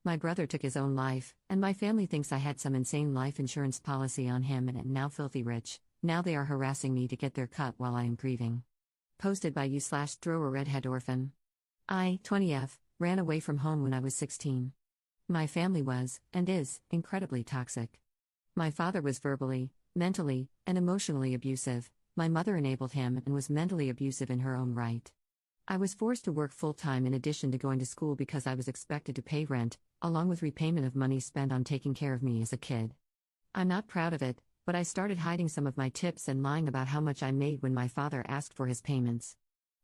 My brother took his own life, and my family thinks I had some insane life insurance policy on him and am now filthy rich. Now they are harassing me to get their cut while I am grieving. Posted by you/throw a redhead orphan. I, 20F, ran away from home when I was 16. My family was, and is, incredibly toxic. My father was verbally, mentally, and emotionally abusive. My mother enabled him and was mentally abusive in her own right. I was forced to work full-time in addition to going to school because I was expected to pay rent, along with repayment of money spent on taking care of me as a kid. I'm not proud of it, but I started hiding some of my tips and lying about how much I made when my father asked for his payments.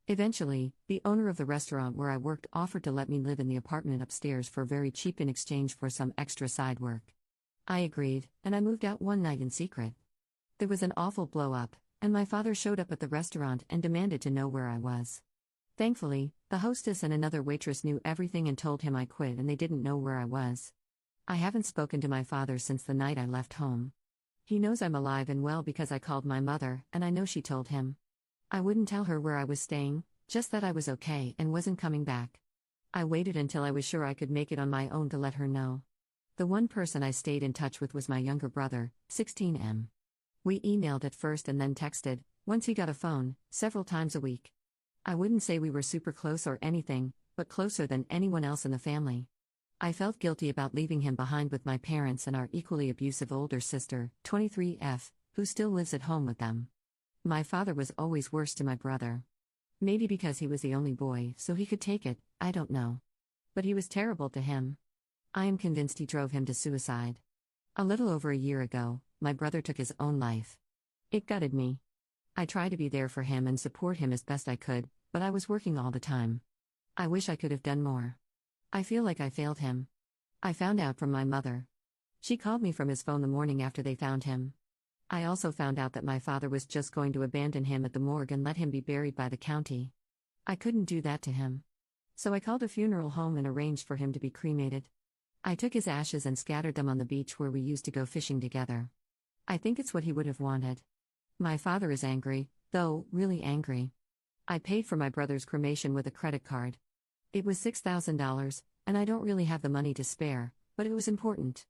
Eventually, the owner of the restaurant where I worked offered to let me live in the apartment upstairs for very cheap in exchange for some extra side work. I agreed, and I moved out one night in secret. There was an awful blow-up, and my father showed up at the restaurant and demanded to know where I was. Thankfully, the hostess and another waitress knew everything and told him I quit and they didn't know where I was. I haven't spoken to my father since the night I left home. He knows I'm alive and well because I called my mother, and I know she told him. I wouldn't tell her where I was staying, just that I was okay and wasn't coming back. I waited until I was sure I could make it on my own to let her know. The one person I stayed in touch with was my younger brother, 16M. We emailed at first and then texted, once he got a phone, several times a week. I wouldn't say we were super close or anything, but closer than anyone else in the family. I felt guilty about leaving him behind with my parents and our equally abusive older sister, 23F, who still lives at home with them. My father was always worse to my brother. Maybe because he was the only boy, so he could take it, I don't know. But he was terrible to him. I am convinced he drove him to suicide. A little over a year ago, my brother took his own life. It gutted me. I tried to be there for him and support him as best I could, but I was working all the time. I wish I could have done more. I feel like I failed him. I found out from my mother. She called me from his phone the morning after they found him. I also found out that my father was just going to abandon him at the morgue and let him be buried by the county. I couldn't do that to him. So I called a funeral home and arranged for him to be cremated. I took his ashes and scattered them on the beach where we used to go fishing together. I think it's what he would have wanted. My father is angry, though, really angry. I paid for my brother's cremation with a credit card. It was $6,000, and I don't really have the money to spare, but it was important.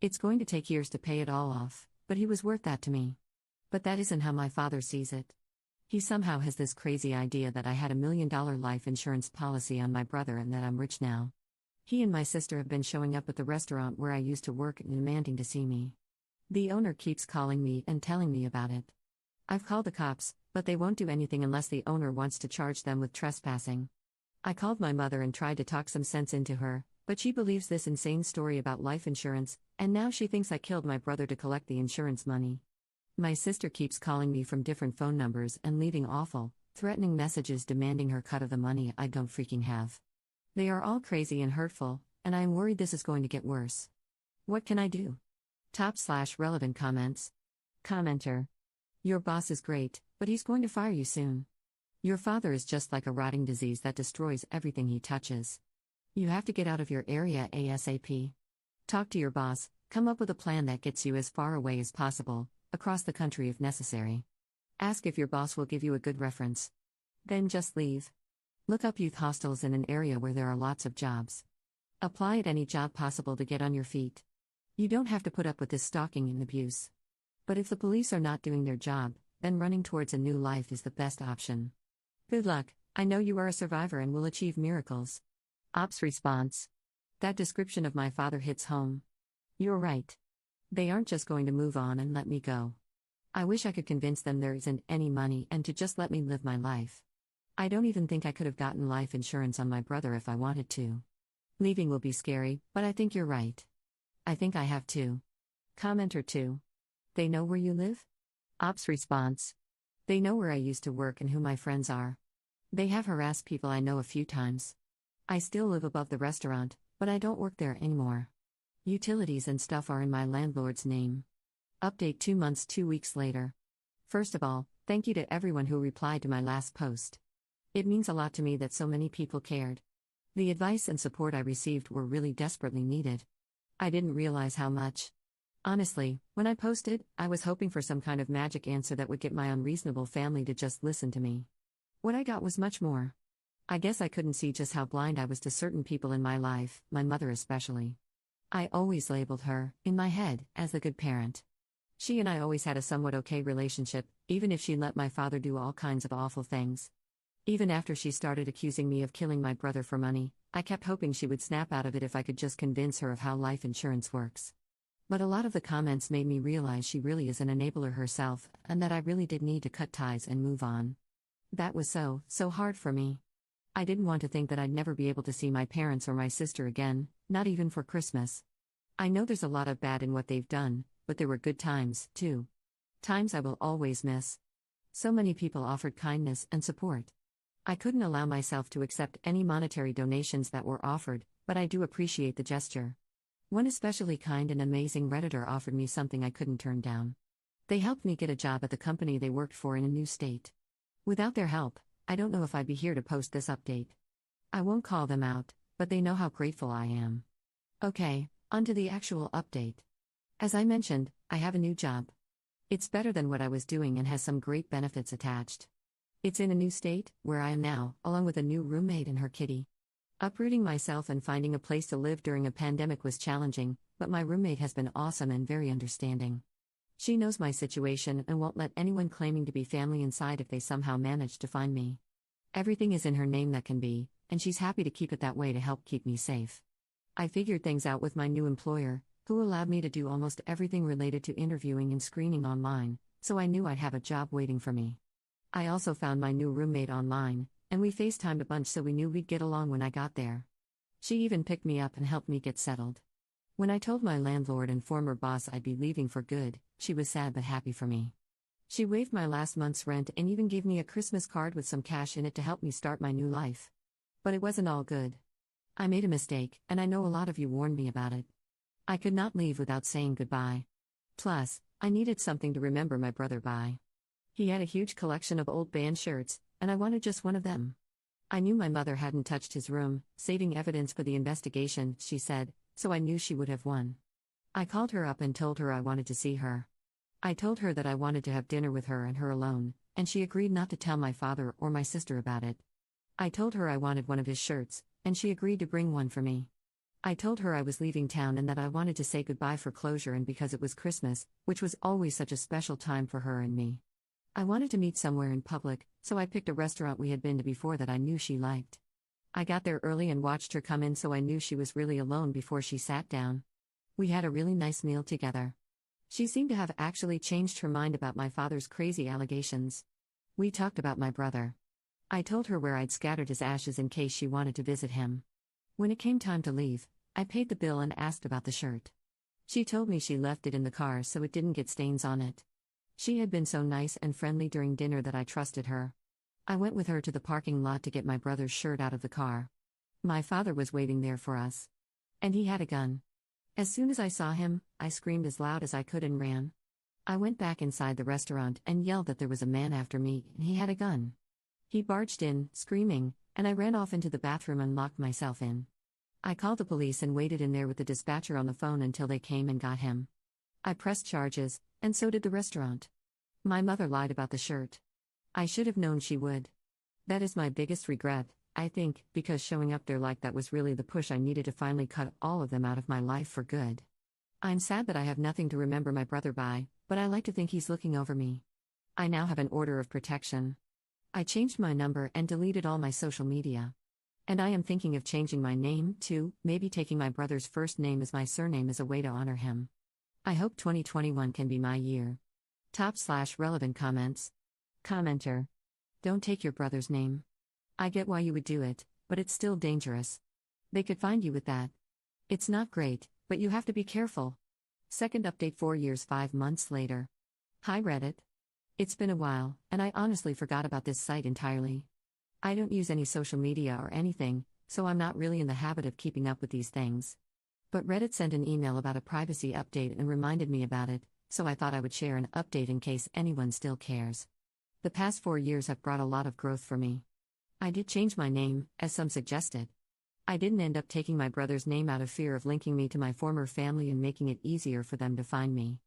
It's going to take years to pay it all off, but he was worth that to me. But that isn't how my father sees it. He somehow has this crazy idea that I had $1 million life insurance policy on my brother and that I'm rich now. He and my sister have been showing up at the restaurant where I used to work and demanding to see me. The owner keeps calling me and telling me about it. I've called the cops, but they won't do anything unless the owner wants to charge them with trespassing. I called my mother and tried to talk some sense into her, but she believes this insane story about life insurance, and now she thinks I killed my brother to collect the insurance money. My sister keeps calling me from different phone numbers and leaving awful, threatening messages demanding her cut of the money I don't freaking have. They are all crazy and hurtful, and I am worried this is going to get worse. What can I do? Top/relevant comments. Commenter. Your boss is great, but he's going to fire you soon. Your father is just like a rotting disease that destroys everything he touches. You have to get out of your area ASAP. Talk to your boss, come up with a plan that gets you as far away as possible, across the country if necessary. Ask if your boss will give you a good reference. Then just leave. Look up youth hostels in an area where there are lots of jobs. Apply at any job possible to get on your feet. You don't have to put up with this stalking and abuse. But if the police are not doing their job, then running towards a new life is the best option. Good luck, I know you are a survivor and will achieve miracles. Ops response. That description of my father hits home. You're right. They aren't just going to move on and let me go. I wish I could convince them there isn't any money and to just let me live my life. I don't even think I could have gotten life insurance on my brother if I wanted to. Leaving will be scary, but I think you're right. I think I have to. Commenter 2. They know where you live? Ops response. They know where I used to work and who my friends are. They have harassed people I know a few times. I still live above the restaurant, but I don't work there anymore. Utilities and stuff are in my landlord's name. Update 2 months 2 weeks later. First of all, thank you to everyone who replied to my last post. It means a lot to me that so many people cared. The advice and support I received were really desperately needed. I didn't realize how much. Honestly, when I posted, I was hoping for some kind of magic answer that would get my unreasonable family to just listen to me. What I got was much more. I guess I couldn't see just how blind I was to certain people in my life, my mother especially. I always labeled her, in my head, as the good parent. She and I always had a somewhat okay relationship, even if she let my father do all kinds of awful things. Even after she started accusing me of killing my brother for money, I kept hoping she would snap out of it if I could just convince her of how life insurance works. But a lot of the comments made me realize she really is an enabler herself, and that I really did need to cut ties and move on. That was so hard for me. I didn't want to think that I'd never be able to see my parents or my sister again, not even for Christmas. I know there's a lot of bad in what they've done, but there were good times, too. Times I will always miss. So many people offered kindness and support. I couldn't allow myself to accept any monetary donations that were offered, but I do appreciate the gesture. One especially kind and amazing Redditor offered me something I couldn't turn down. They helped me get a job at the company they worked for in a new state. Without their help, I don't know if I'd be here to post this update. I won't call them out, but they know how grateful I am. Okay, on to the actual update. As I mentioned, I have a new job. It's better than what I was doing and has some great benefits attached. It's in a new state, where I am now, along with a new roommate and her kitty. Uprooting myself and finding a place to live during a pandemic was challenging, but my roommate has been awesome and very understanding. She knows my situation and won't let anyone claiming to be family inside if they somehow manage to find me. Everything is in her name that can be, and she's happy to keep it that way to help keep me safe. I figured things out with my new employer, who allowed me to do almost everything related to interviewing and screening online, so I knew I'd have a job waiting for me. I also found my new roommate online, and we FaceTimed a bunch so we knew we'd get along when I got there. She even picked me up and helped me get settled. When I told my landlord and former boss I'd be leaving for good, she was sad but happy for me. She waived my last month's rent and even gave me a Christmas card with some cash in it to help me start my new life. But it wasn't all good. I made a mistake, and I know a lot of you warned me about it. I could not leave without saying goodbye. Plus, I needed something to remember my brother by. He had a huge collection of old band shirts, and I wanted just one of them. I knew my mother hadn't touched his room, saving evidence for the investigation, she said, so I knew she would have won. I called her up and told her I wanted to see her. I told her that I wanted to have dinner with her and her alone, and she agreed not to tell my father or my sister about it. I told her I wanted one of his shirts, and she agreed to bring one for me. I told her I was leaving town and that I wanted to say goodbye for closure and because it was Christmas, which was always such a special time for her and me. I wanted to meet somewhere in public, so I picked a restaurant we had been to before that I knew she liked. I got there early and watched her come in so I knew she was really alone before she sat down. We had a really nice meal together. She seemed to have actually changed her mind about my father's crazy allegations. We talked about my brother. I told her where I'd scattered his ashes in case she wanted to visit him. When it came time to leave, I paid the bill and asked about the shirt. She told me she left it in the car so it didn't get stains on it. She had been so nice and friendly during dinner that I trusted her. I went with her to the parking lot to get my brother's shirt out of the car. My father was waiting there for us. And he had a gun. As soon as I saw him, I screamed as loud as I could and ran. I went back inside the restaurant and yelled that there was a man after me and he had a gun. He barged in, screaming, and I ran off into the bathroom and locked myself in. I called the police and waited in there with the dispatcher on the phone until they came and got him. I pressed charges, and so did the restaurant. My mother lied about the shirt. I should have known she would. That is my biggest regret, I think, because showing up there like that was really the push I needed to finally cut all of them out of my life for good. I'm sad that I have nothing to remember my brother by, but I like to think he's looking over me. I now have an order of protection. I changed my number and deleted all my social media. And I am thinking of changing my name, too, maybe taking my brother's first name as my surname as a way to honor him. I hope 2021 can be my year. Top/relevant comments. Commenter. Don't take your brother's name. I get why you would do it, but it's still dangerous. They could find you with that. It's not great, but you have to be careful. Second update 4 years 5 months later. Hi Reddit. It's been a while, and I honestly forgot about this site entirely. I don't use any social media or anything, so I'm not really in the habit of keeping up with these things. But Reddit sent an email about a privacy update and reminded me about it, so I thought I would share an update in case anyone still cares. The past 4 years have brought a lot of growth for me. I did change my name, as some suggested. I didn't end up taking my brother's name out of fear of linking me to my former family and making it easier for them to find me.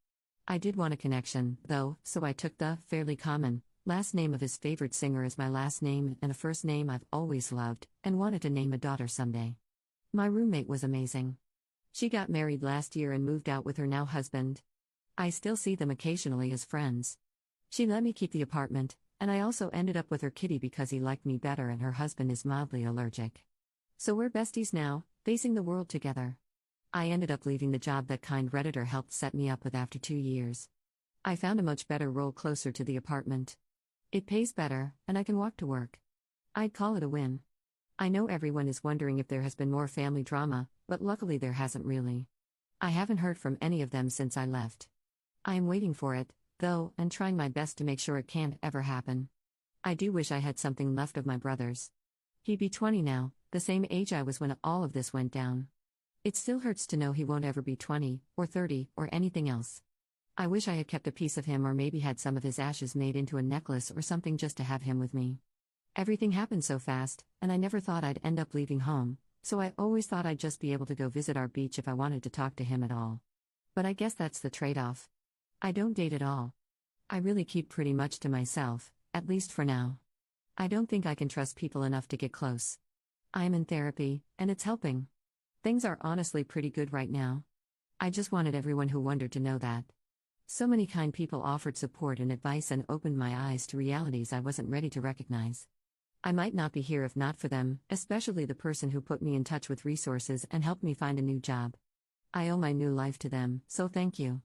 I did want a connection, though, so I took the fairly common, Last name of his favorite singer is my last name and a first name I've always loved and wanted to name a daughter someday. My roommate was amazing. She got married last year and moved out with her now husband. I still see them occasionally as friends. She let me keep the apartment, and I also ended up with her kitty because he liked me better and her husband is mildly allergic. So we're besties now, facing the world together. I ended up leaving the job that kind Redditor helped set me up with after 2 years. I found a much better role closer to the apartment. It pays better, and I can walk to work. I'd call it a win. I know everyone is wondering if there has been more family drama, but luckily there hasn't really. I haven't heard from any of them since I left. I am waiting for it, though, and trying my best to make sure it can't ever happen. I do wish I had something left of my brother's. He'd be 20 now, the same age I was when all of this went down. It still hurts to know he won't ever be 20, or 30, or anything else. I wish I had kept a piece of him or maybe had some of his ashes made into a necklace or something just to have him with me. Everything happened so fast, and I never thought I'd end up leaving home, so I always thought I'd just be able to go visit our beach if I wanted to talk to him at all. But I guess that's the trade-off. I don't date at all. I really keep pretty much to myself, at least for now. I don't think I can trust people enough to get close. I'm in therapy, and it's helping. Things are honestly pretty good right now. I just wanted everyone who wondered to know that. So many kind people offered support and advice and opened my eyes to realities I wasn't ready to recognize. I might not be here if not for them, especially the person who put me in touch with resources and helped me find a new job. I owe my new life to them, so thank you.